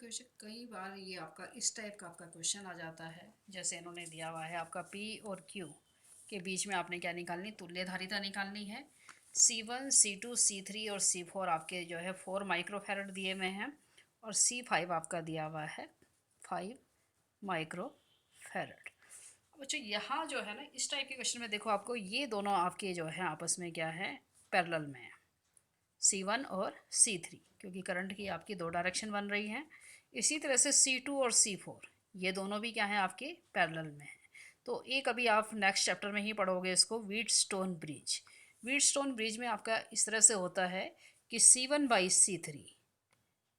Question कई बार ये आपका इस टाइप का आपका क्वेश्चन आ जाता है। जैसे इन्होंने दिया हुआ है आपका P और Q के बीच में आपने क्या निकालनी, तुल्य धारिता निकालनी है। C1 C2 C3 और C4 आपके जो है 4 माइक्रोफैरड दिए हुए हैं और C5 आपका दिया हुआ है 5 माइक्रोफैरड। बच्चों यहाँ जो है ना इस टाइप के क्वेश्चन में देखो, आपको ये दोनों आपके जो है आपस में क्या है, पैरेलल में है, C1 और C3, क्योंकि करंट की आपकी दो डायरेक्शन बन रही हैं। इसी तरह से C2 और C4 ये दोनों भी क्या हैं, आपके पैरेलल में हैं। तो एक अभी आप नेक्स्ट चैप्टर में ही पढ़ोगे इसको, व्हीटस्टोन ब्रिज। व्हीटस्टोन ब्रिज में आपका इस तरह से होता है कि C1/C3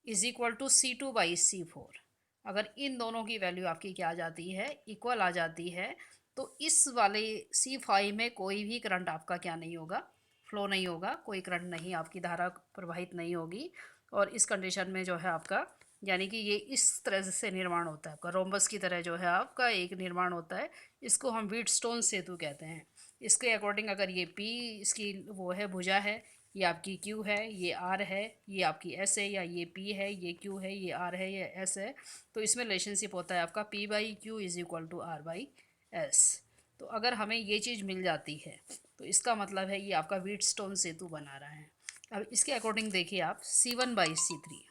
is equal to C2/C4। अगर इन दोनों की वैल्यू आपकी क्या आ जाती है, इक्वल आ जाती है, तो इस वाले C5 में कोई भी करंट आपका क्या नहीं होगा, फ्लो नहीं होगा, कोई करंट नहीं, आपकी धारा प्रवाहित नहीं होगी। और इस कंडीशन में जो है आपका, यानी कि ये इस तरह से निर्माण होता है आपका, रोम्बस की तरह जो है आपका एक निर्माण होता है। इसको हम व्हीटस्टोन सेतु कहते हैं। इसके अकॉर्डिंग अगर ये P इसकी वो है, भुजा है, ये आपकी Q है, ये R है, ये आपकी S है, या ये P है, ये Q है, ये R है, ये S है, तो इसमें रिलेशनशिप होता है आपका P/Q is equal to R/S। तो अगर हमें ये चीज़ मिल जाती है तो इसका मतलब है ये आपका व्हीटस्टोन सेतु बना रहा है। अब इसके अकॉर्डिंग देखिए आप, C1/C3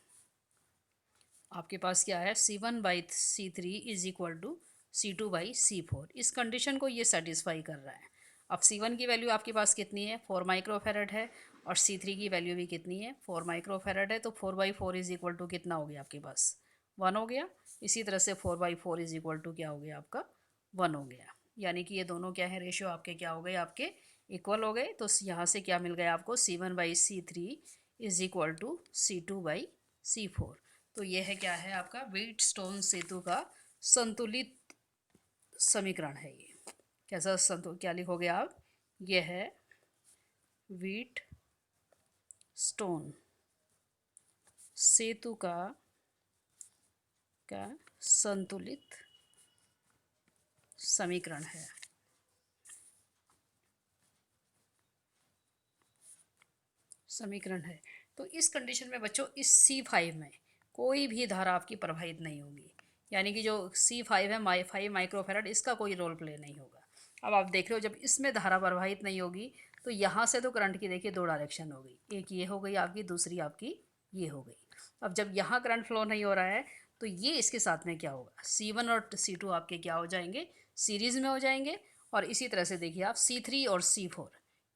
आपके पास क्या है, C1/C3 is equal to C2/C4। इस कंडीशन को ये सेटिस्फाई कर रहा है। अब C1 की वैल्यू आपके पास कितनी है, 4 माइक्रोफैरड है, और C3 की वैल्यू भी कितनी है, 4 माइक्रोफैरड है। तो 4/4 इज इक्वल टू कितना हो गया आपके पास, 1 हो गया। इसी तरह से 4/4 इज इक्वल टू क्या हो गया आपका, 1 हो गया। यानी कि ये दोनों क्या है, रेशियो आपके क्या हो गए, आपके इक्वल हो गए। तो यहाँ से क्या मिल गया आपको, C1/C3 is equal to C2/C4। तो ये है क्या है आपका, व्हीटस्टोन सेतु का संतुलित समीकरण है। ये कैसा क्या लिखोगे आप, ये है व्हीट स्टोन सेतु का संतुलित समीकरण है। तो इस कंडीशन में बच्चों, इस C5 में कोई भी धारा आपकी प्रवाहित नहीं होगी। यानी कि जो C5 है, 5 माइक्रोफैरड, इसका कोई रोल प्ले नहीं होगा। अब आप देख रहे हो, जब इसमें धारा प्रवाहित नहीं होगी तो यहाँ से तो करंट की देखिए दो डायरेक्शन हो गई, एक ये हो गई आपकी, दूसरी आपकी ये हो गई। अब जब यहाँ करंट फ्लो नहीं हो रहा है तो ये इसके साथ में क्या होगा, C1 और C2 आपके क्या हो जाएंगे, सीरीज़ में हो जाएंगे। और इसी तरह से देखिए आप, C3 और C4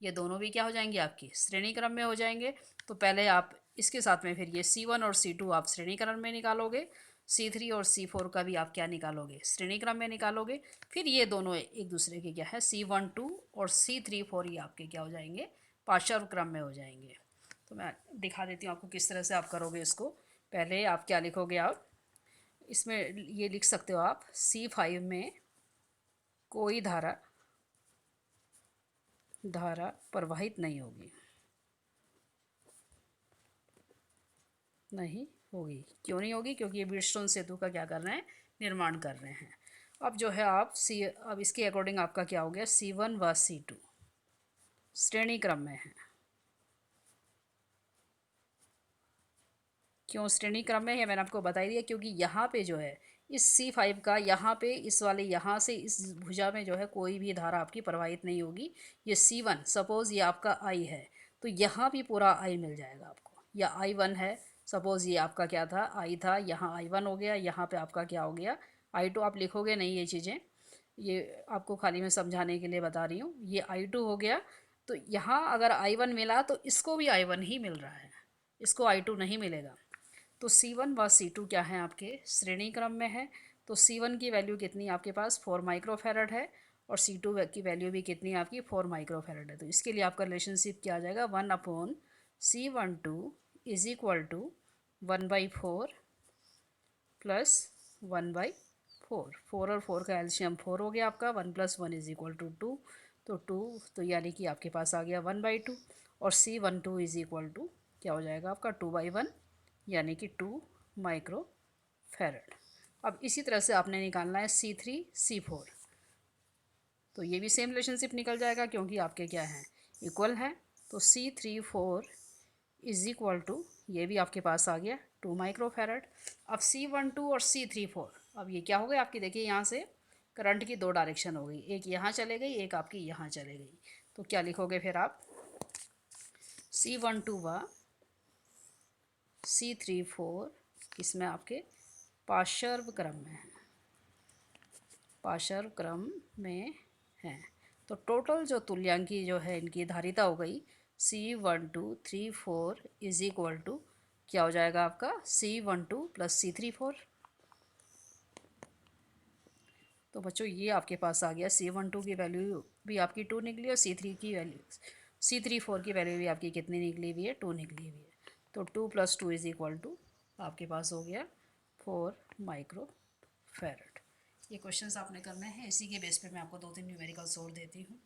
ये दोनों भी क्या हो जाएंगे, आपकी श्रेणी क्रम में हो जाएंगे। तो पहले आप इसके साथ में फिर ये C1 और C2 आप श्रेणी क्रम में निकालोगे, C3 और C4 का भी आप क्या निकालोगे, श्रेणी क्रम में निकालोगे। फिर ये दोनों एक दूसरे के क्या है, C12 और C34 ये आपके क्या हो जाएंगे, पार्श्व क्रम में हो जाएंगे। तो मैं दिखा देती हूँ आपको किस तरह से आप करोगे इसको। पहले आप क्या लिखोगे, आप इसमें ये लिख सकते हो आप, C5 में कोई धारा प्रवाहित नहीं होगी, नहीं होगी। क्यों नहीं होगी, क्योंकि ये व्हीटस्टोन सेतु का क्या कर रहे हैं, निर्माण कर रहे हैं। अब जो है आप अब इसके अकॉर्डिंग आपका क्या हो गया, C1 व C2 श्रेणी क्रम में है। क्यों श्रेणी क्रम में है, मैंने आपको बता दिया, क्योंकि यहाँ पे जो है इस C5 का, यहाँ पे इस वाले, यहाँ से इस भुजा में जो है कोई भी धारा आपकी प्रवाहित नहीं होगी। ये C1 सपोज़ ये आपका I है, तो यहाँ भी पूरा I मिल जाएगा आपको, या I1 है सपोज़, ये आपका क्या था, I था, यहाँ I1 हो गया, यहाँ पे आपका क्या हो गया, I2। आप लिखोगे नहीं ये चीज़ें, ये आपको खाली मैं समझाने के लिए बता रही हूँ। ये I2 हो गया, तो यहाँ अगर I1 मिला तो इसको भी I1 ही मिल रहा है, इसको I2 नहीं मिलेगा। तो C1 व C2 क्या है, आपके श्रेणी क्रम में है। तो C1 की वैल्यू कितनी आपके पास, 4 माइक्रोफैरड है, और C2 की वैल्यू भी कितनी है आपकी, 4 माइक्रोफैरड है। तो इसके लिए आपका रिलेशनशिप क्या आ जाएगा, 1/C12 is equal to 1/4 plus 1/4। 4 और 4 का एल्शियम 4 हो गया आपका, 1 + 1 इज इक्वल टू 2। तो 2, तो यानी कि आपके पास आ गया 1/2। और C12 इज इक्वल टू क्या हो जाएगा आपका, 2/1, यानी कि 2 माइक्रोफैरड। अब इसी तरह से आपने निकालना है C3 C4, तो ये भी सेम रिलेशनशिप निकल जाएगा, क्योंकि आपके क्या हैं, इक्वल हैं। तो C3 4 इज इक्वल टू, ये भी आपके पास आ गया 2 माइक्रोफैरड। अब C12 और C34, अब ये क्या हो गया आपकी, देखिए यहाँ से करंट की दो डायरेक्शन हो गई, एक यहाँ चले गई, एक आपकी यहाँ चले गई। तो क्या लिखोगे फिर आप, C12 व C34 किसमें आपके पार्श्व क्रम में है, पार्श्व क्रम में है। तो टोटल जो तुल्यांकी जो है इनकी धारिता हो गई C1234 इज इक्वल टू क्या हो जाएगा आपका C12 प्लस C34। तो बच्चों ये आपके पास आ गया, C12 की वैल्यू भी आपकी 2 निकली और C34 की वैल्यू भी आपकी कितनी निकली हुई है, 2 निकली हुई है। तो 2 + 2 इज इक्वल टू आपके पास हो गया 4 माइक्रो फैरड। ये क्वेश्चंस आपने करने हैं, इसी के बेस पे मैं आपको 2-3 न्यूमेरिकल्स और देती हूँ।